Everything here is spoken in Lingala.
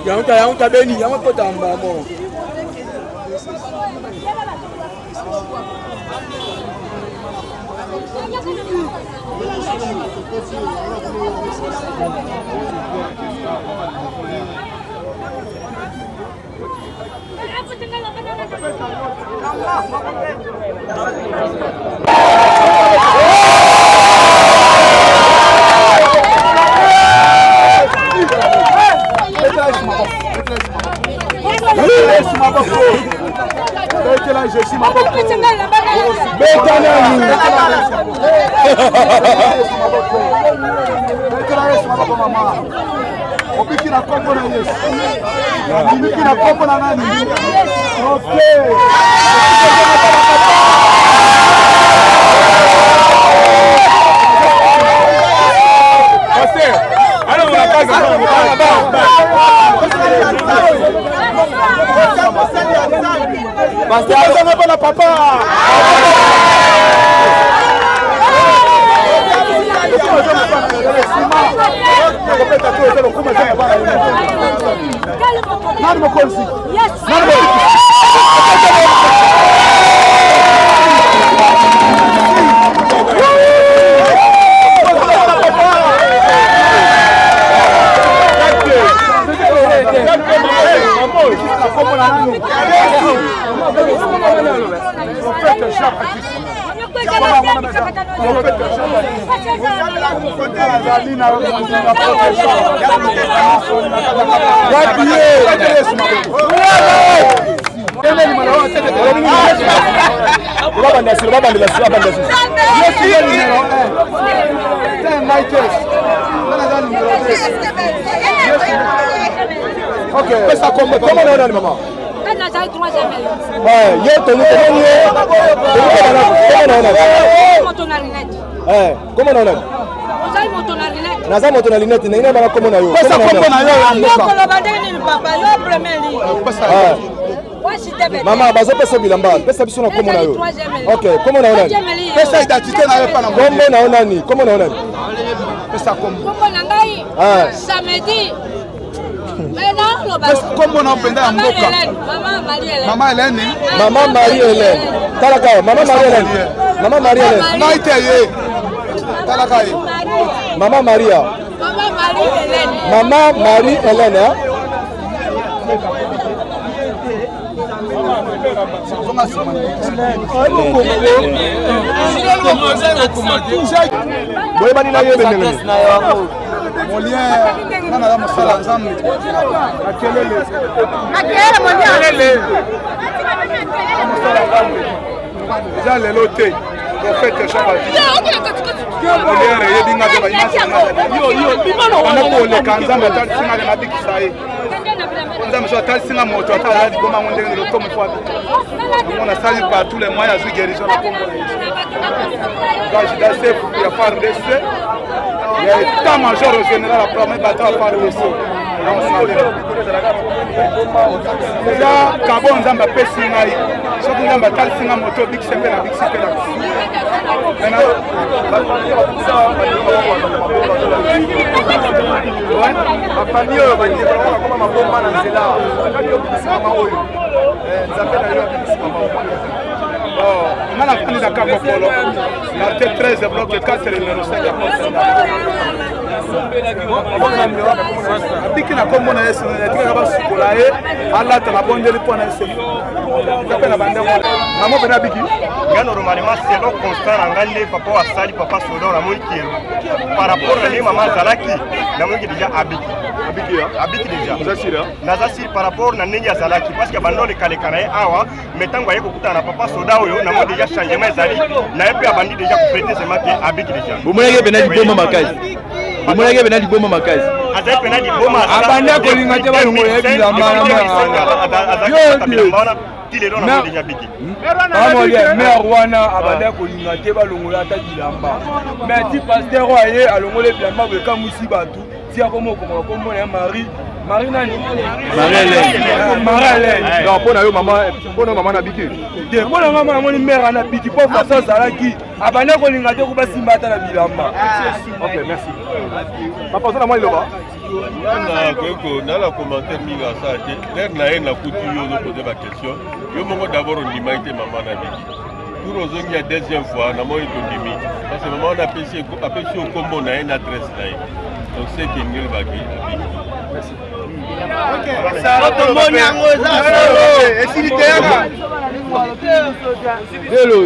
Yang tak beni, yang apa tambah mo? Comment on a? Naza moto na lunette na ina bana komo na yo. Pesa komo na yo. Yo kolobande ni papa yo premier li. Mama bazo pesa bilamba, pesa biso na komo na yo. OK, komo na yo nani? Pesa identité na yo pa na. Komo na yo nani? Komo na yo nani? Pesa komo. Komo na ngai. Samedi. Komo na penda ya mboka. Mama Hélène. Mama Marie Hélène. Talaka, Mama Marie Hélène. Mama Marie Hélène. Naite ye. Talaka ye. Mama Maria. Mama Marie Hélène. Mama Marie Hélène, hein? tous les moyens de guérison. Il y a l'état-major au général à premier bateau à part le saut. Déjà, quand on a fait Singaï, si on a fait Singaï, moto big CP la big CP la. Ma famille, on va dire comment ma bombe dans cela. On a la famille de Capopolo. La T13 bloc 4 et le numéro 5 Abiki na kombo na yesu na tika ba sukola e ala ta na bondeli pona yesu na pena bande mo na mo bena biki nga normalement c'est non constant ngande papa wa sali papa sodo na moiki par rapport à les maman zalaki na moiki déjà abiki déjà zasira na zasira par rapport na nengi zalaki parce que bando le kale kanae awa metango yeko kuta na papa soda oyo na mo déjà changement zali na epe abandi déjà ko prêter c'est marqué abiki déjà bomolege benadi bomba makazi bomolege benadi bomba makazi aza benadi bomba abanda ko linga te balongo yebila mama mère wana abanda ko linga te balongo ata bilamba mais ti pasteur oye alongo le bilamba be kamusi batu tia comme Marie. Marie nani? Marie. Non, pour nous maman na biki. Pour nous maman ni mère na biki pour faire ça salaki. Abana ko linga te ko ba simba ta na bilamba. OK, merci. Papa ça na moi il va. Dans la commentaire minga ça l'air na en la couture yo poser ma question. Yo mongo d'abord on imite maman na biki. Tout rozongi la deuxième fois na moi to dimi. Parce que maman a pêché au combo na une adresse là. Donc c'est qui ngel baki. Merci. Hello,